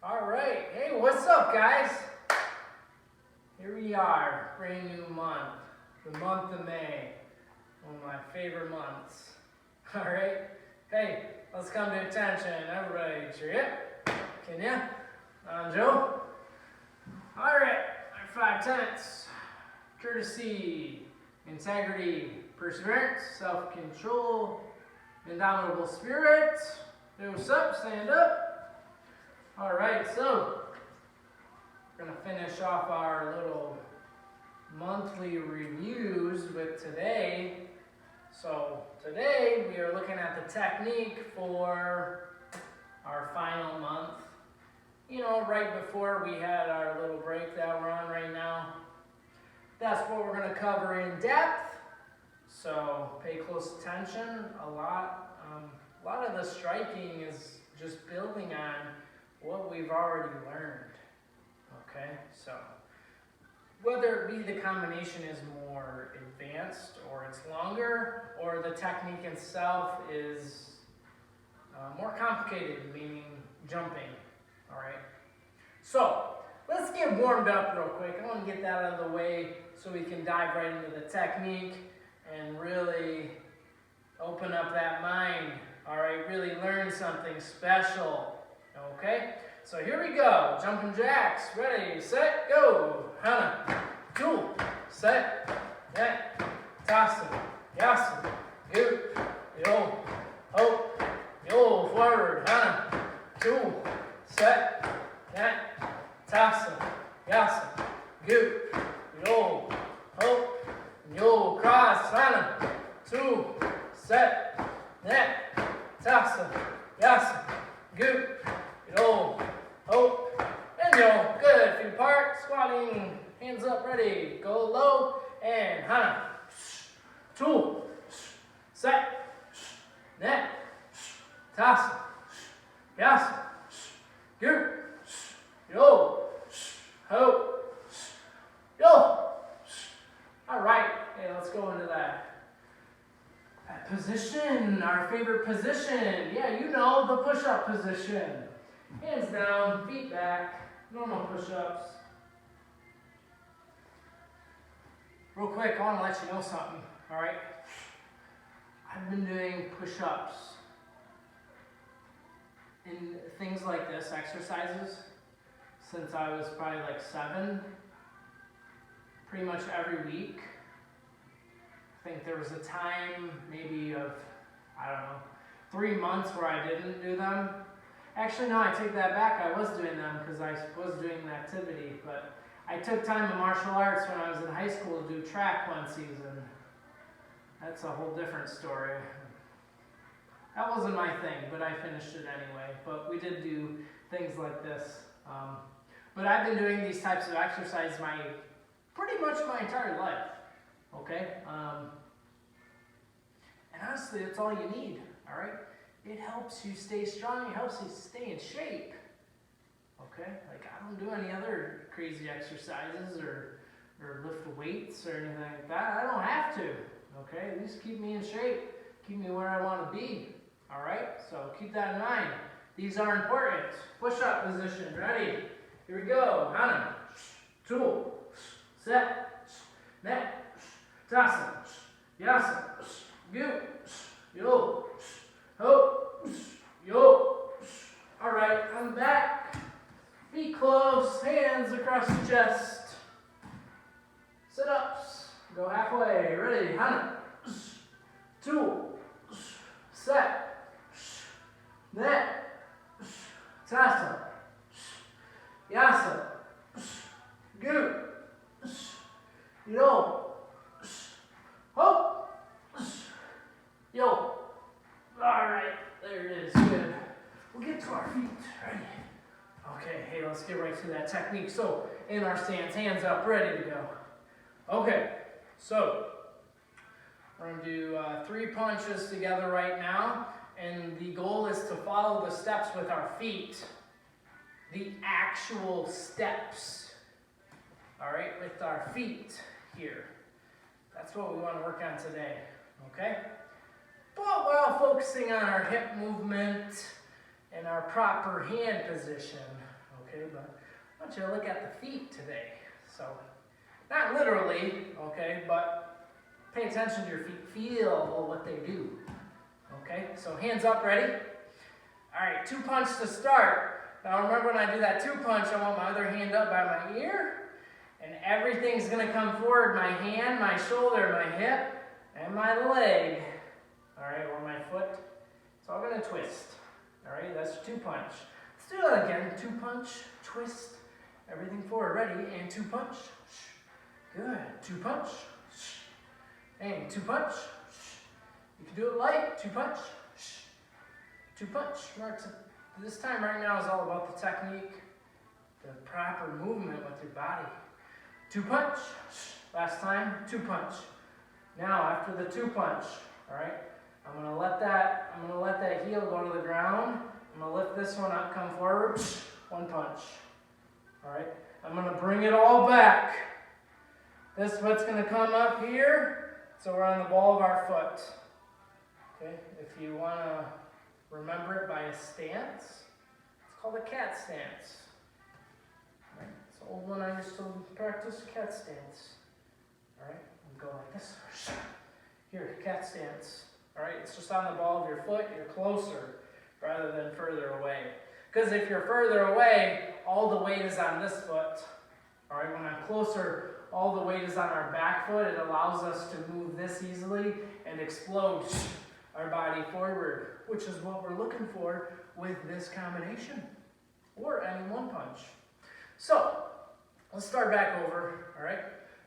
All right. Hey, what's up, guys? Here we are, brand new month, the month of May, one of my favorite months. All right. Hey, let's come to attention. Everybody, cheer. Can ya? I'm Joe. All right. Our 5 tenets: courtesy, integrity, perseverance, self-control, indomitable spirit. Hey, what's up? Stand up. All right, so we're going to finish off our little monthly reviews with today. So today we are looking at the technique for our final month. You know, right before we had our little break that we're on right now. That's what we're going to cover in depth. So pay close attention. A lot of the striking is just building on what we've already learned. Okay, so whether it be the combination is more advanced or it's longer, or the technique itself is more complicated, meaning jumping. All right, so let's get warmed up real quick. I want to get that out of the way so we can dive right into the technique and really open up that mind. All right, really learn something special. Okay, so here we go. Jumping jacks. Ready, set, go. Hana, two, set, net, tasana, yasana, goop, yo, hope, yo, forward. Hana, two, set, net, tasana, yasana, goop, yo, hope, yo, cross. Hana, two, set, net, tasana, yasana, goop. Yo, hope, and yo. Good. Feet apart, squatting, hands up, ready. Go low, and hana. Two, set, net, tasa, yasa, goop, yo, hope, yo. All right, hey, let's go into that position, our favorite position. Yeah, you know, the push-up position. Hands down, feet back, normal push-ups. Real quick, I want to let you know something, all right? I've been doing push-ups in things like this, exercises, since I was probably like 7, pretty much every week. I think there was a time, maybe of, I don't know, 3 months where I didn't do them. Actually, no, I take that back. I was doing them because I was doing an activity, but I took time in martial arts when I was in high school to do track one season. That's a whole different story. That wasn't my thing, but I finished it anyway. But we did do things like this. But I've been doing these types of exercises pretty much my entire life. Okay? And honestly, that's all you need, all right? It helps you stay strong, it helps you stay in shape. Okay? Like, I don't do any other crazy exercises or lift weights or anything like that. I don't have to. Okay? At least keep me in shape. Keep me where I want to be. All right? So keep that in mind. These are important. Push-up position. Ready? Here we go. Hana. Two. Set. Net. Tasana. Yasana. Goop. Yo. Ho. Yo. All right, I'm back. Feet close, hands across the chest. Sit-ups. Go halfway. Ready? Hana. Two. Set. Net. Tasa. Yasa. Goop. Yo. Ho. Yo. All right, there it is. Good. We'll get to our feet. Ready? Okay, hey, let's get right to that technique. So, in our stance, hands up, ready to go. Okay, so we're going to do 3 punches together right now, and the goal is to follow the steps with our feet. The actual steps. All right, with our feet here. That's what we want to work on today. Okay? But while focusing on our hip movement and our proper hand position, okay? But I want you to look at the feet today. So, not literally, okay, but pay attention to your feet. Feel what they do, okay? So hands up, ready? All right, 2-punch to start. Now remember, when I do that 2-punch, I want my other hand up by my ear, and everything's gonna come forward. My hand, my shoulder, my hip, and my leg. All right, or my foot. It's all gonna twist. All right, that's 2-punch. Let's do that again. 2-punch, twist, everything forward. Ready? And 2-punch. Good. 2-punch. And 2-punch. You can do it light. 2-punch. 2-punch. This time right now is all about the technique, the proper movement with your body. 2-punch. Last time, 2-punch. Now after the 2-punch, all right, I'm gonna let that heel go to the ground. I'm gonna lift this one up, come forward, 1-punch. All right, I'm gonna bring it all back. This foot's gonna come up here, so we're on the ball of our foot. Okay, if you wanna remember it by a stance, it's called a cat stance. All right, it's an old one I used to practice, cat stance. All right, and go like this. Here, cat stance. All right, it's just on the ball of your foot. You're closer rather than further away. Because if you're further away, all the weight is on this foot. All right, when I'm closer, all the weight is on our back foot. It allows us to move this easily and explode our body forward, which is what we're looking for with this combination or any 1-punch. So, let's start back over, all right?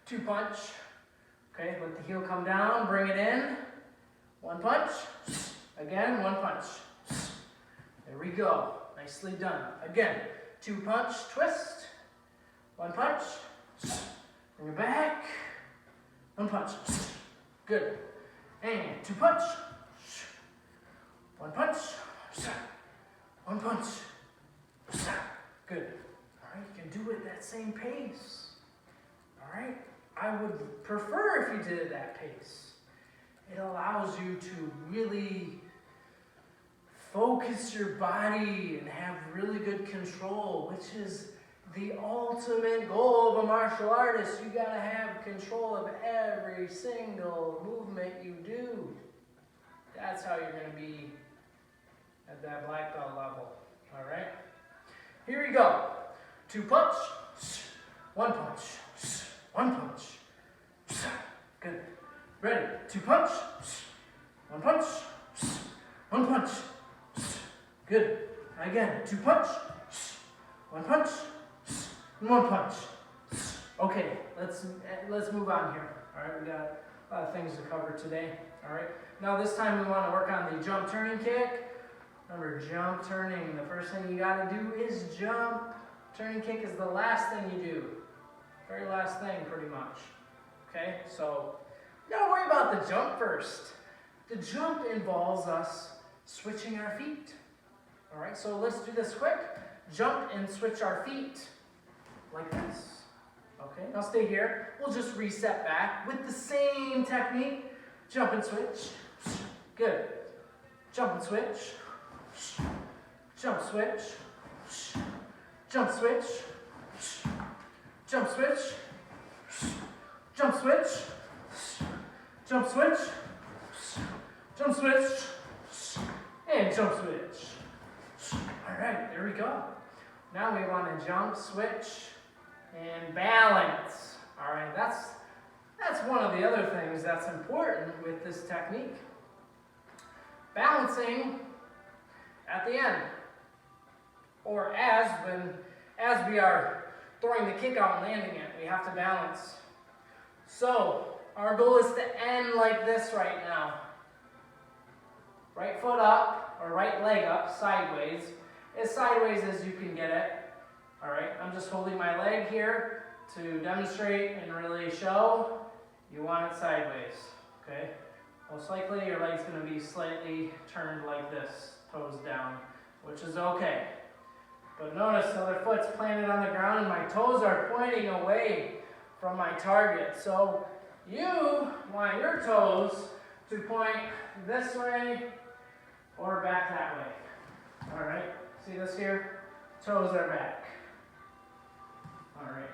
2-punch. Okay, let the heel come down, bring it in. 1-punch. Again, 1-punch. There we go. Nicely done. Again, 2-punch, twist. 1-punch. Bring it back. 1-punch. Good. And 2-punch. 1-punch. 1-punch. Good. All right, you can do it that same pace. All right. I would prefer if you did it that pace. It allows you to really focus your body and have really good control, which is the ultimate goal of a martial artist. You gotta have control of every single movement you do. That's how you're gonna be at that black belt level. All right? Here we go. 2-punch, 1-punch. 1-punch. Good. Ready? 2-punch. 1-punch. 1-punch. Good. Again. 2-punch. 1-punch. 1-punch. Okay. Let's move on here. All right. We got a lot of things to cover today. All right. Now this time we want to work on the jump turning kick. Remember, jump turning. The first thing you got to do is jump. Turning kick is the last thing you do. Very last thing, pretty much. Okay, so you gotta worry about the jump first. The jump involves us switching our feet. All right, so let's do this quick. Jump and switch our feet like this. Okay, now stay here. We'll just reset back with the same technique. Jump and switch. Good. Jump and switch. Jump switch. Jump switch. Jump switch, jump switch, jump switch, jump switch, and jump switch. All right, there we go. Now we want to jump, switch, and balance. All right, that's one of the other things that's important with this technique. Balancing at the end, or as we are throwing the kick out and landing it, we have to balance. So, our goal is to end like this right now. Right foot up, or right leg up, sideways. As sideways as you can get it. Alright, I'm just holding my leg here to demonstrate and really show. You want it sideways, okay? Most likely your leg's going to be slightly turned like this, toes down, which is okay. But notice the other foot's planted on the ground and my toes are pointing away from my target. So you want your toes to point this way or back that way. All right, see this here? Toes are back. All right.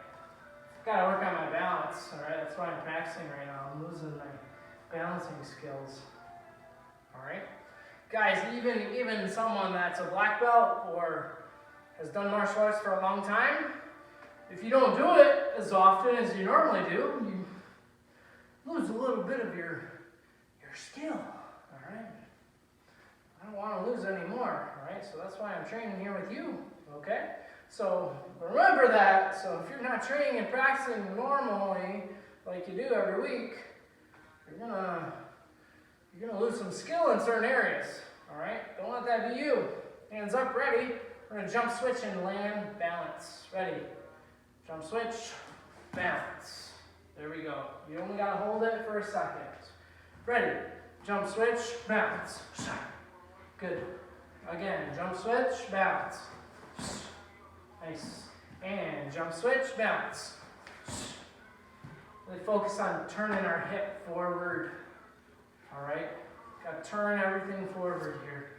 Gotta work on my balance, all right? That's why I'm practicing right now. I'm losing my balancing skills. All right? Guys, even someone that's a black belt or has done martial arts for a long time, if you don't do it as often as you normally do, you lose a little bit of your skill, all right? I don't want to lose any more, all right? So that's why I'm training here with you, okay? So remember that. So if you're not training and practicing normally like you do every week, you're gonna lose some skill in certain areas. All right? Don't let that be you. Hands up, ready. We're gonna jump switch and land, balance. Ready? Jump switch, balance. There we go. You only gotta hold it for a second. Ready? Jump switch, balance. Good. Again, jump switch, balance. Nice. And jump switch, balance. Really focus on turning our hip forward. All right? Got to turn everything forward here.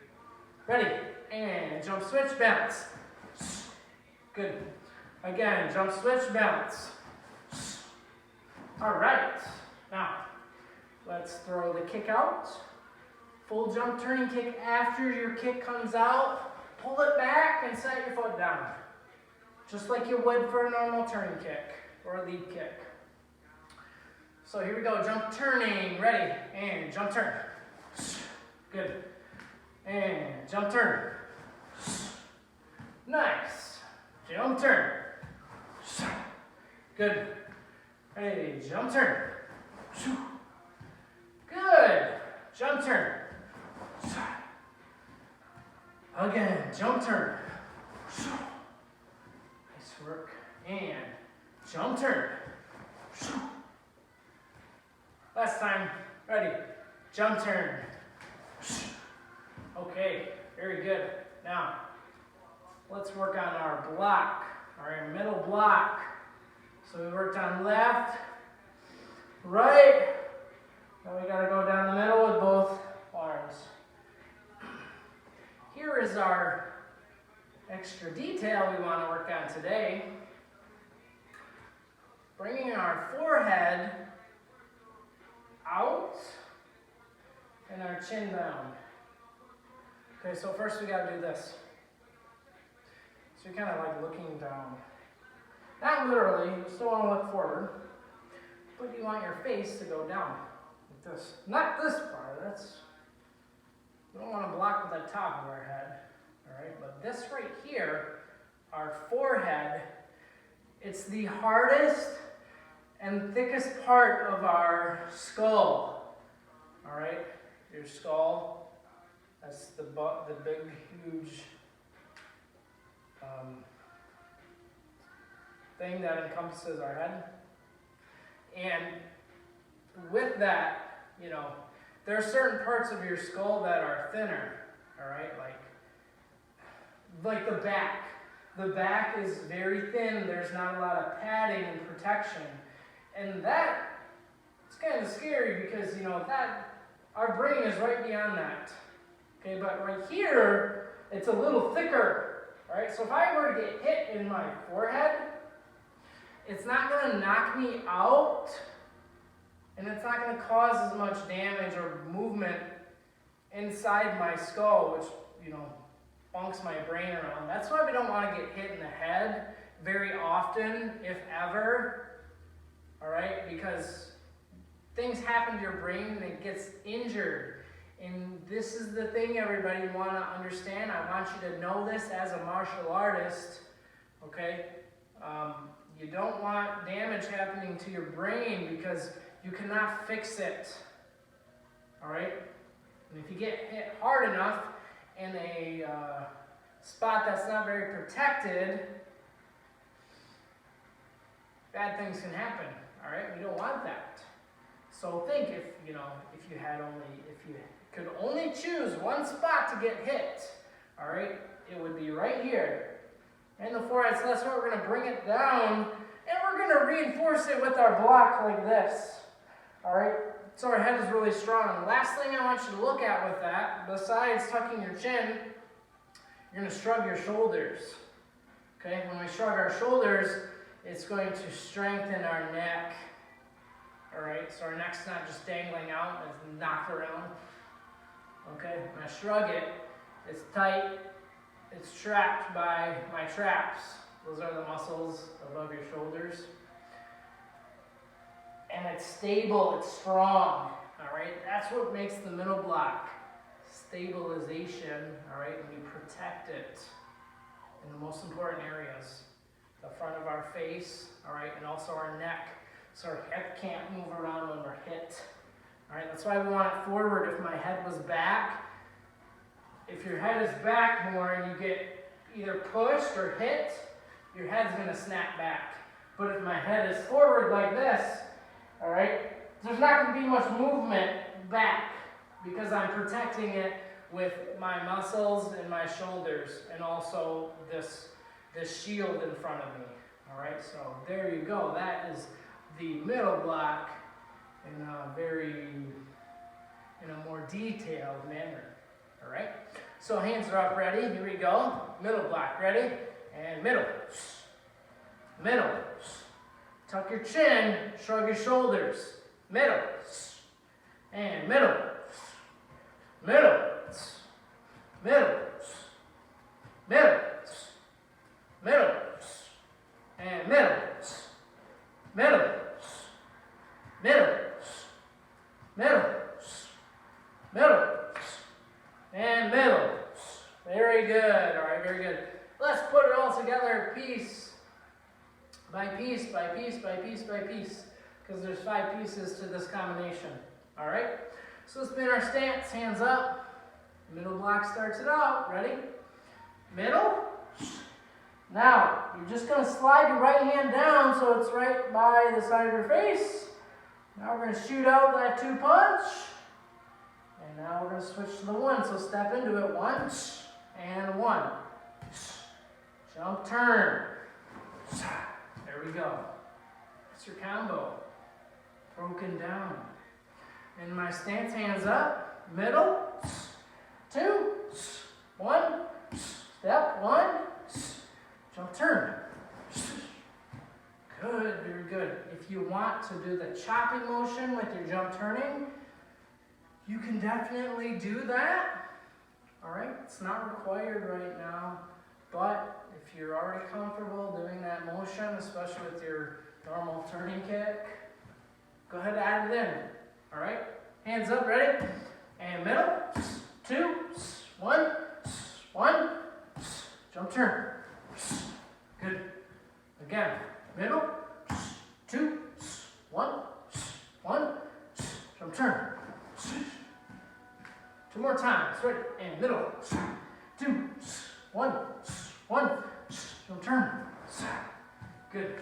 Ready? And jump switch, balance. Good. Again, jump switch, balance. All right. Now, let's throw the kick out. Full jump turning kick after your kick comes out. Pull it back and set your foot down. Just like you would for a normal turning kick or a lead kick. So here we go, jump turning, ready, and jump turn. Good. And jump turn. Nice. Jump turn. Good. Ready, jump turn. Good. Jump turn. Again, jump turn. Nice work. And jump turn. Last time. Ready. Jump turn. Okay, very good. Now, let's work on our block, our middle block. So we worked on left, right. Now we gotta go down the middle with both arms. Here is our extra detail we want to work on today. Bringing our forehead out and our chin down. Okay, so first we got to do this. So you're kind of like looking down. Not literally, you still want to look forward, but you want your face to go down like this. Not this far, we don't want to block with the top of our head. All right, but this right here, our forehead, it's the hardest and thickest part of our skull. All right, your skull, that's the big, huge thing that encompasses our head. And with that, you know, there are certain parts of your skull that are thinner, all right, like the back. The back is very thin. There's not a lot of padding and protection. And that, it's kind of scary because, you know, that, our brain is right beyond that. Okay, but right here, it's a little thicker, all right? So if I were to get hit in my forehead, it's not going to knock me out, and it's not going to cause as much damage or movement inside my skull, which, you know, bunks my brain around. That's why we don't want to get hit in the head very often, if ever, all right? Because things happen to your brain and it gets injured. And this is the thing, everybody, you want to understand. I want you to know this as a martial artist, okay? You don't want damage happening to your brain because you cannot fix it, all right? And if you get hit hard enough in a spot that's not very protected, bad things can happen, all right? We don't want that. So think if you could only choose one spot to get hit, all right? It would be right here in the forehead. So that's why we're going to bring it down, and we're going to reinforce it with our block like this, all right? So our head is really strong. Last thing I want you to look at with that, besides tucking your chin, you're going to shrug your shoulders. Okay? When we shrug our shoulders, it's going to strengthen our neck. All right, so our neck's not just dangling out, it's knocked around. Okay, when I shrug it, it's tight, it's trapped by my traps. Those are the muscles above your shoulders. And it's stable, it's strong. All right, that's what makes the middle block. Stabilization, all right, and we protect it in the most important areas. The front of our face, all right, and also our neck. So our head can't move around when we're hit. All right, that's why we want it forward. If my head was back, if your head is back more and you get either pushed or hit, your head's gonna snap back. But if my head is forward like this, all right, there's not gonna be much movement back because I'm protecting it with my muscles and my shoulders and also this shield in front of me. All right, so there you go. That is the middle block in a more detailed manner. All right, so hands are up, ready, here we go. Middle block, ready, and middle, middle, tuck your chin, shrug your shoulders, middle, and middle, middle, middle, middle, middle, and middle, middle, middle, middle, middle, and middle. Very good. All right, very good. Let's put it all together piece by piece, by piece, by piece, by piece, because there's 5 pieces to this combination. All right? So let's make our stance, hands up. Middle block starts it out. Ready? Middle. Now, you're just going to slide your right hand down so it's right by the side of your face. Now we're going to shoot out that 2 punch. And now we're going to switch to the 1. So step into it. 1 and 1. Jump, turn. There we go. That's your combo. Broken down. And my stance, hands up. Middle. 2. 1. Step. 1. Jump, turn. Good, very good. If you want to do the chopping motion with your jump turning, you can definitely do that. All right, it's not required right now, but if you're already comfortable doing that motion, especially with your normal turning kick, go ahead and add it in. All right, hands up, ready? And middle, 2, 1, 1, jump, turn. Good. Again, middle, 2, 1, 1, jump, turn. 2 more times, ready, and middle, 2, 1, 1, jump, turn. Good.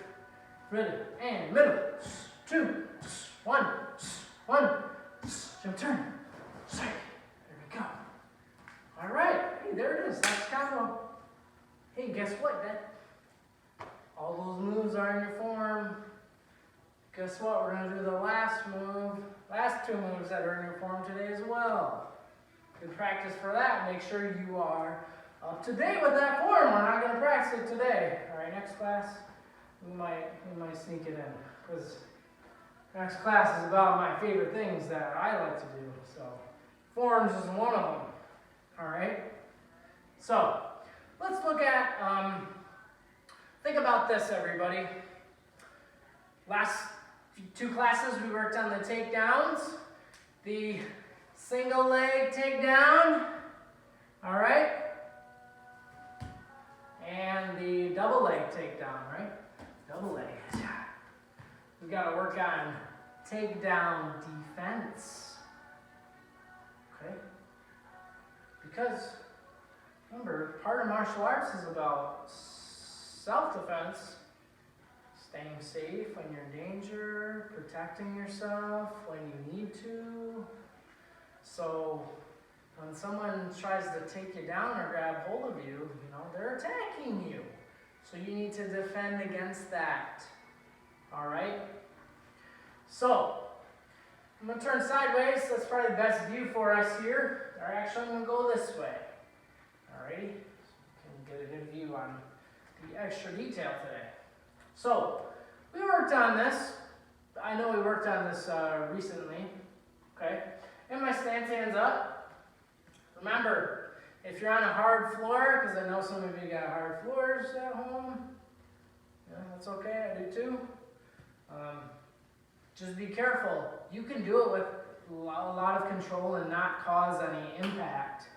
Ready, and middle, 2, 1, 1, jump, turn. There we go. All right, hey, there it is, that's combo. Hey, guess what? All those moves are in your form. Guess what? We're going to do the last 2 moves that are in your form today as well. Good practice for that. Make sure you are up to date with that form. We're not going to practice it today. All right, next class, we might sneak it in, because next class is about my favorite things that I like to do. So forms is one of them. All right. So let's look at. Think about this, everybody. Last 2 classes, we worked on the takedowns, the single leg takedown, all right, and the double leg takedown, right? Double leg. We got to work on takedown defense, okay? Because remember, part of martial arts is about self-defense, staying safe when you're in danger, protecting yourself when you need to. So when someone tries to take you down or grab hold of you, they're attacking you. So you need to defend against that. All right? So I'm going to turn sideways. That's probably the best view for us here. Or actually, I'm going to go this way. All righty? So you can get a good view on the extra detail today. So, we worked on this. I know we worked on this recently. Okay? In my stance, hands up. Remember, if you're on a hard floor, because I know some of you got hard floors at home, yeah, that's okay, I do too. Just be careful. You can do it with a lot of control and not cause any impact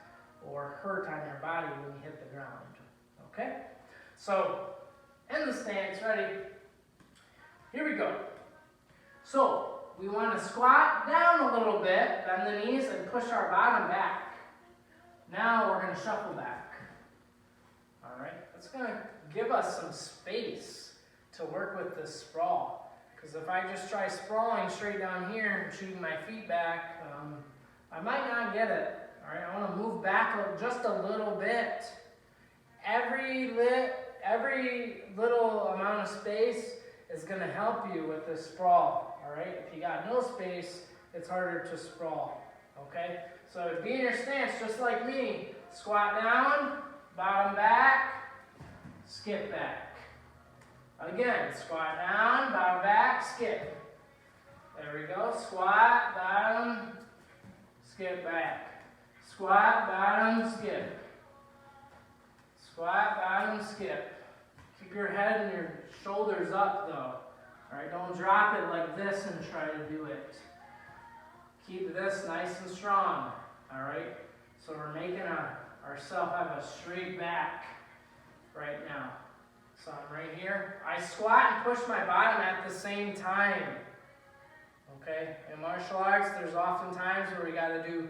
or hurt on your body when you hit the ground. Okay? So, in the stance, ready? Here we go. So, we want to squat down a little bit, bend the knees, and push our bottom back. Now we're going to shuffle back. Alright? That's going to give us some space to work with this sprawl. Because if I just try sprawling straight down here and shooting my feet back, I might not get it. Alright, I want to move back just a little bit. Every little amount of space is going to help you with this sprawl. Alright, if you got no space, it's harder to sprawl. Okay, so be in your stance just like me. Squat down, bottom back, skip back. Again, squat down, bottom back, skip. There we go. Squat, bottom, skip back. Squat, bottom, skip. Squat, bottom, skip. Keep your head and your shoulders up though. Alright, don't drop it like this and try to do it. Keep this nice and strong. Alright, so we're making ourselves have a straight back right now. So I'm right here. I squat and push my bottom at the same time. Okay? In martial arts, there's often times where we got to do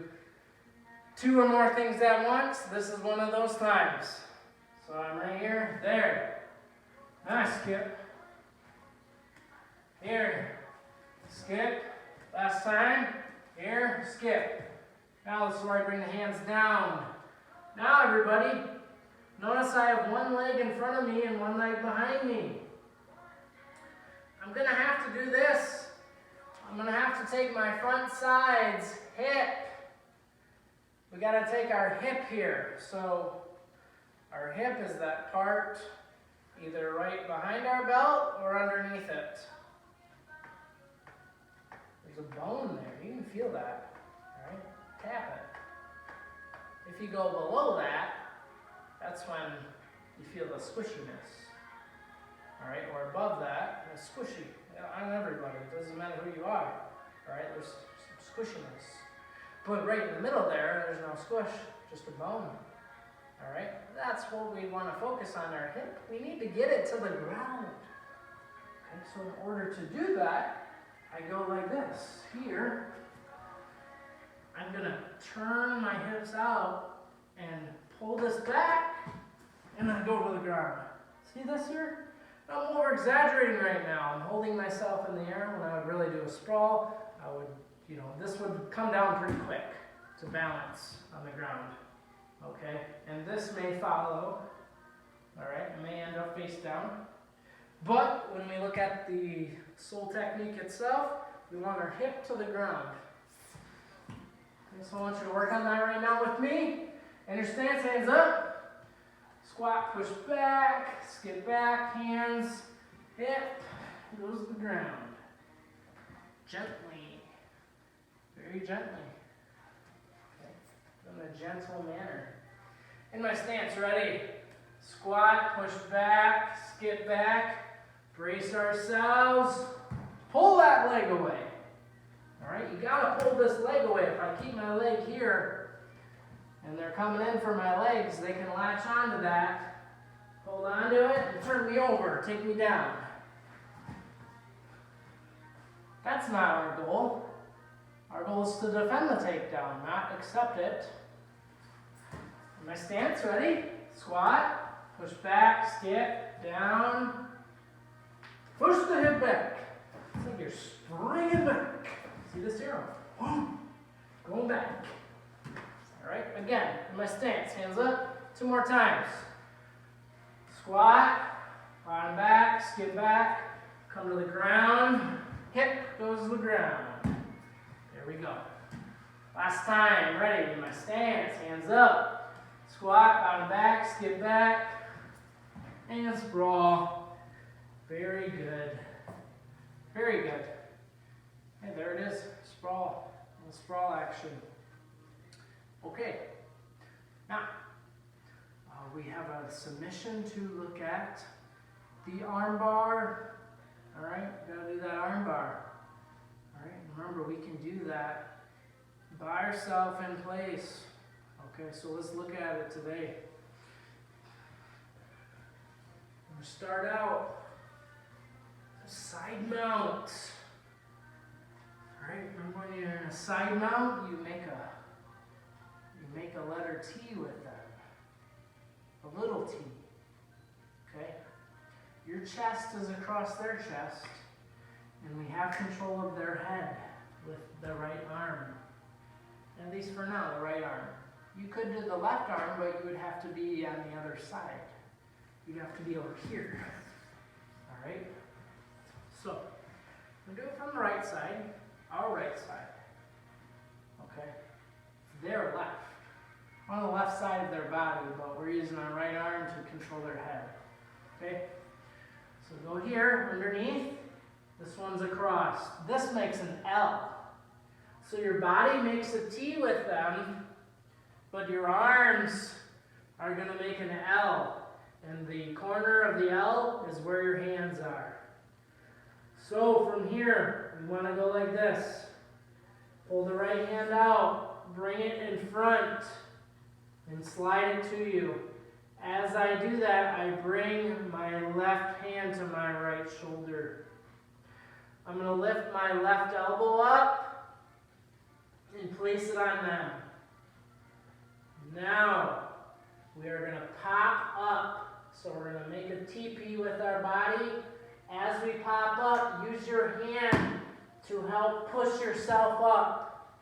2 or more things at once. This is one of those times. So I'm right here. There. Now I skip. Here. Skip. Last time. Here. Skip. Now this is where I bring the hands down. Now everybody, notice I have one leg in front of me and one leg behind me. I'm going to have to do this. I'm going to have to take my front sides, hip. We got to take our hip here. So our hip is that part either right behind our belt or underneath it. There's a bone there. You can feel that. All right? Tap it. If you go below that, that's when you feel the squishiness. Alright, or above that, it's squishy. On everybody, it doesn't matter who you are. Alright, there's some squishiness. But right in the middle there's no squish, just a bone. Alright, that's what we want to focus on, our hip. We need to get it to the ground. Okay, so in order to do that, I go like this. Here, I'm going to turn my hips out and pull this back, and then go to the ground. See this here? I'm over-exaggerating right now. I'm holding myself in the air. When I would really do a sprawl, I would, this would come down pretty quick to balance on the ground. Okay? And this may follow. Alright? It may end up face down. But when we look at the soul technique itself, we want our hip to the ground. Okay, so I want you to work on that right now with me. And your stance, hands up. Squat, push back, skip back, hands, hip, goes to the ground. Gently. Very gently. Okay. In a gentle manner. In my stance, ready? Squat, push back, skip back, brace ourselves, pull that leg away. Alright, you gotta pull this leg away. If I keep my leg here, and they're coming in for my legs, they can latch onto that, hold on to it, and turn me over, take me down. That's not our goal. Our goal is to defend the takedown, not accept it. In my stance, ready? Squat, push back, skip, down, push the hip back. It's like you're springing back. See this here? Going back. Alright, again, in my stance, hands up, 2 more times. Squat, bottom back, skip back, come to the ground, hip goes to the ground. There we go. Last time, ready, in my stance, hands up. Squat, bottom back, skip back, and sprawl. Very good. Very good. Hey, there it is. Sprawl. A little sprawl action. Okay. Now, we have a submission to look at. The arm bar. All right, gotta do that arm bar. All right, remember we can do that by ourselves in place. Okay, so let's look at it today. We'll start out side mount. All right, remember when you're in a side mount, you make a letter T with that. A little t. Okay? Your chest is across their chest, and we have control of their head with the right arm. At least for now, the right arm. You could do the left arm, but you would have to be on the other side. You'd have to be over here. Alright? So, we'll do it from the right side, our right side. Okay? Their left. On the left side of their body, but we're using our right arm to control their head. Okay? So go here, underneath. This one's across. This makes an L. So your body makes a T with them, but your arms are going to make an L. And the corner of the L is where your hands are. So from here, we want to go like this. Pull the right hand out, bring it in front, and slide it to you. As I do that, I bring my left hand to my right shoulder. I'm going to lift my left elbow up and place it on them. Now, we are going to pop up. So we're going to make a TP with our body. As we pop up, use your hand to help push yourself up.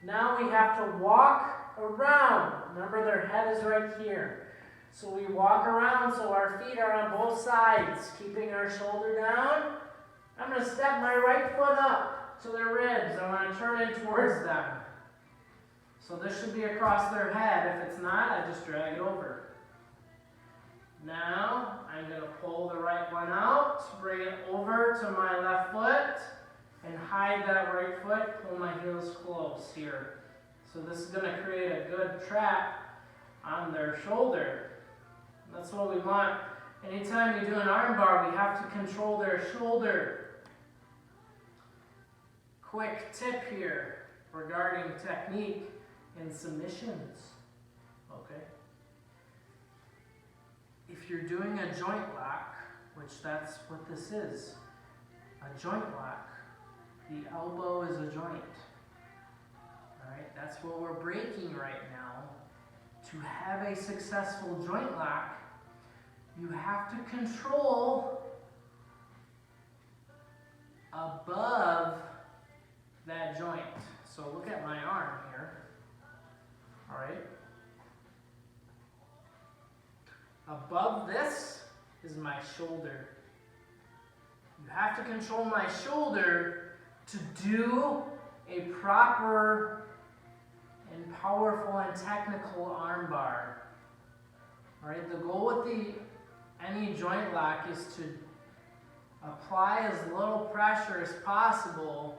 Now we have to walk around. Remember, their head is right here. So we walk around so our feet are on both sides, keeping our shoulder down. I'm going to step my right foot up to their ribs. I want to turn in towards them. So this should be across their head. If it's not, I just drag it over. Now, I'm going to pull the right one out, bring it over to my left foot, and hide that right foot, pull my heels close here. So this is going to create a good trap on their shoulder. That's what we want. Anytime you do an arm bar, we have to control their shoulder. Quick tip here regarding technique and submissions. Okay? If you're doing a joint lock, which that's what this is, a joint lock, the elbow is a joint. Alright, that's what we're breaking right now. To have a successful joint lock, you have to control above that joint. So look at my arm here. Alright. Above this is my shoulder. You have to control my shoulder to do a proper and powerful and technical arm bar. Alright, the goal with any joint lock is to apply as little pressure as possible,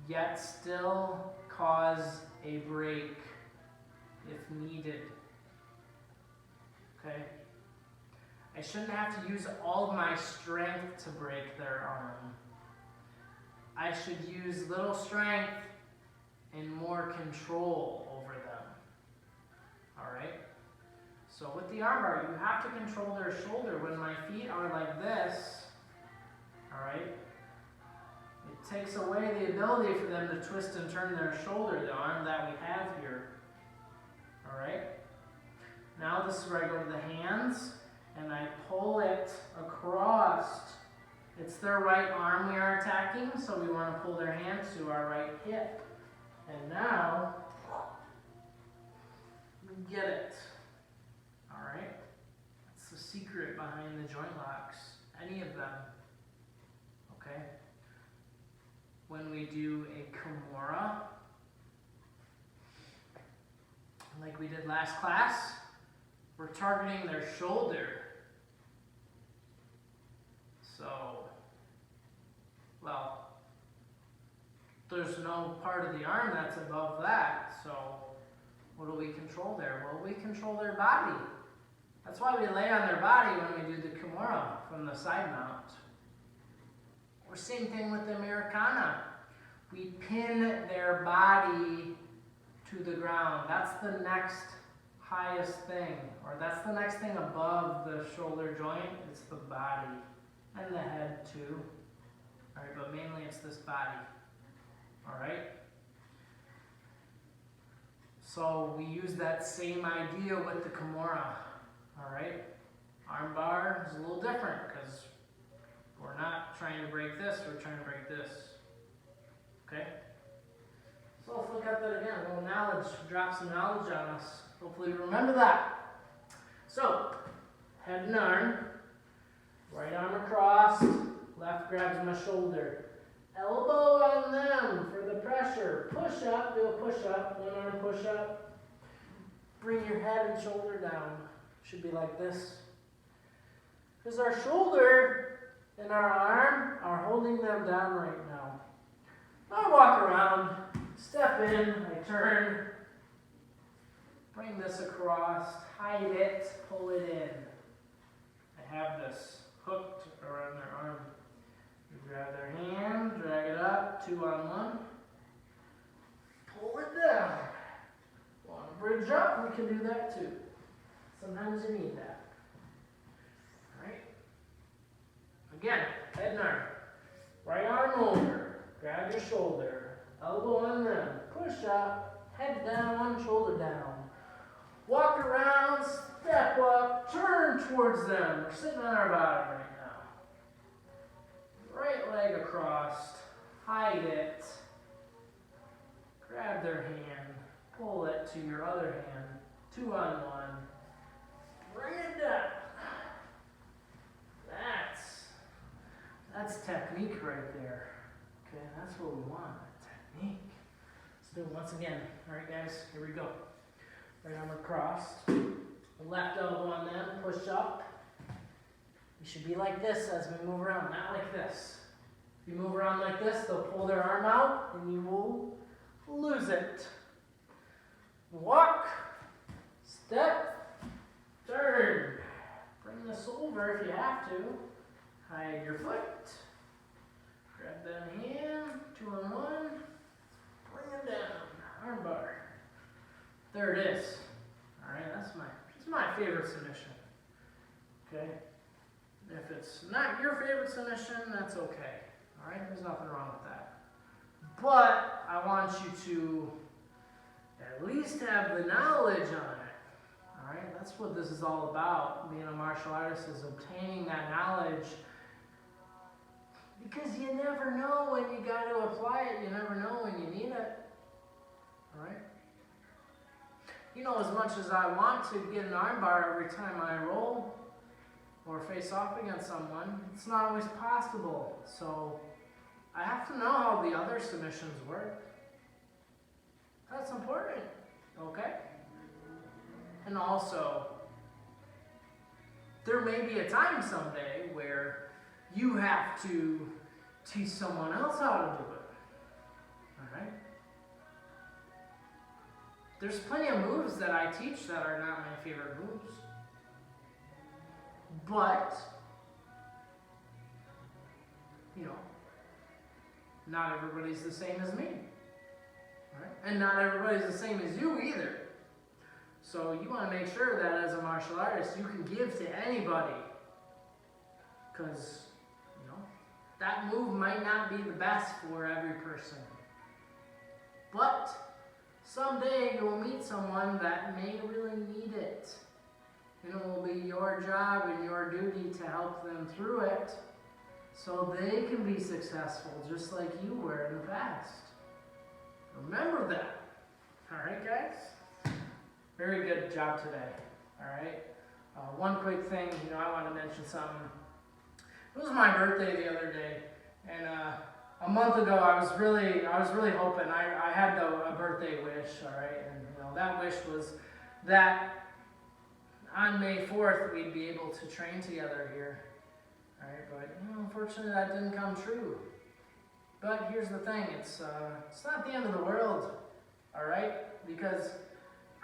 yet still cause a break if needed. Okay? I shouldn't have to use all of my strength to break their arm. I should use little strength and more control over them. Alright? So with the arm bar, you have to control their shoulder. When my feet are like this, alright, it takes away the ability for them to twist and turn their shoulder, the arm that we have here. Alright? Now this is where I go to the hands, and I pull it across. It's their right arm we are attacking, so we want to pull their hand to our right hip. And now, we get it. Alright? That's the secret behind the joint locks. Any of them. Okay? When we do a Kimura, like we did last class, we're targeting their shoulder. there's no part of the arm that's above that, so what do we control there? Well, we control their body. That's why we lay on their body when we do the Kimura from the side mount. Or same thing with the Americana. We pin their body to the ground. That's the next highest thing, or that's the next thing above the shoulder joint. It's the body and the head too. All right, but mainly it's this body. All right. So we use that same idea with the Kimura. All right. Arm bar is a little different because we're not trying to break this. We're trying to break this. Okay. So let's look at that again. A little knowledge. Drop some knowledge on us. Hopefully you remember that. So, head and arm. Right arm across. Left grabs my shoulder. Elbow on them for the pressure. Push up. Do a push up. One arm push up. Bring your head and shoulder down. Should be like this. Because our shoulder and our arm are holding them down right now. I walk around. Step in. I turn. Bring this across, hide it, pull it in. I have this hooked around their arm. You grab their hand, drag it up, 2 on 1. Pull it down. Want to bridge up? We can do that too. Sometimes you need that. Alright? Again, head and arm. Right arm over. Grab your shoulder. Elbow on them. Push up. Head down, shoulder down. Walk around, step up, turn towards them. We're sitting on our bottom right now. Right leg across, hide it. Grab their hand, pull it to your other hand, 2 on 1. Bring it down. That's technique right there. Okay, that's what we want, technique. Let's do it once again. All right, guys, here we go. Right arm across, left elbow on them, push up. You should be like this as we move around, not like this. If you move around like this, they'll pull their arm out and you will lose it. Walk, step, turn. Bring this over if you have to. Hide your foot. Grab that hand, 2 on 1. Bring them down, arm bar. There it is. All right, that's my favorite submission. Okay? If it's not your favorite submission, that's okay. All right, there's nothing wrong with that. But I want you to at least have the knowledge on it. All right, that's what this is all about. Being a martial artist is obtaining that knowledge. Because you never know when you got to apply it. You never know when you need it. All right? You know, as much as I want to get an armbar every time I roll or face off against someone, it's not always possible. So I have to know how the other submissions work. That's important, okay? And also, there may be a time someday where you have to teach someone else how to do it. All right? There's plenty of moves that I teach that are not my favorite moves. But, you know, not everybody's the same as me. Right? And not everybody's the same as you either. So you want to make sure that as a martial artist, you can give to anybody. Because, you know, that move might not be the best for every person. But someday you'll meet someone that may really need it. And it will be your job and your duty to help them through it so they can be successful just like you were in the past. Remember that. All right, guys? Very good job today. All right? One quick thing, you know, I want to mention something. It was my birthday the other day, and a month ago I was really hoping I had a birthday wish, all right, and you know that wish was that on May 4th we'd be able to train together here, all right, but you know, unfortunately that didn't come true. But here's the thing, it's not the end of the world, all right? Because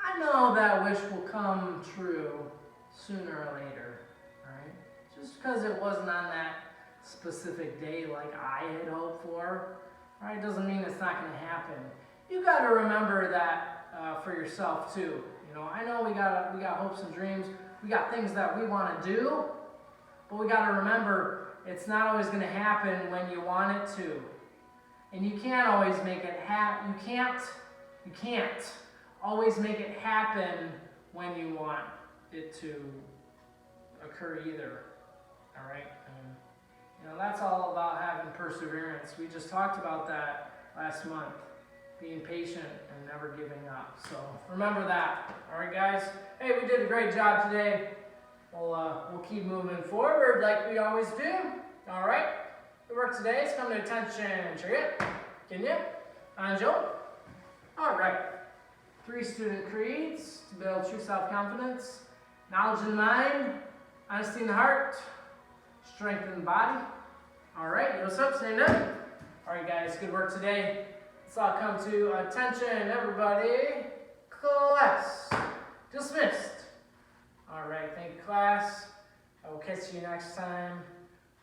I know that wish will come true sooner or later, all right? Just because it wasn't on that specific day like I had hoped for, all right, doesn't mean it's not going to happen. You got to remember that for yourself too. You know, I know we got hopes and dreams. We got things that we want to do, but we got to remember it's not always going to happen when you want it to. And you can't always make it happen. You can't always make it happen when you want it to occur either. All right? And, you know, that's all about having perseverance. We just talked about that last month. Being patient and never giving up. So remember that. All right, guys? Hey, we did a great job today. We'll keep moving forward like we always do. All right? The work today is come to attention. Cheer it. Can you? Anjo. All right. 3 student creeds to build true self-confidence, knowledge in the mind, honesty in the heart, strength in the body. All right. Yo, what's up? Stand up. All right, guys. Good work today. Let's all come to attention, everybody. Class dismissed. All right, thank you, class. I will catch you next time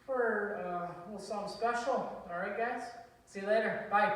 for a little something special. All right, guys? See you later. Bye.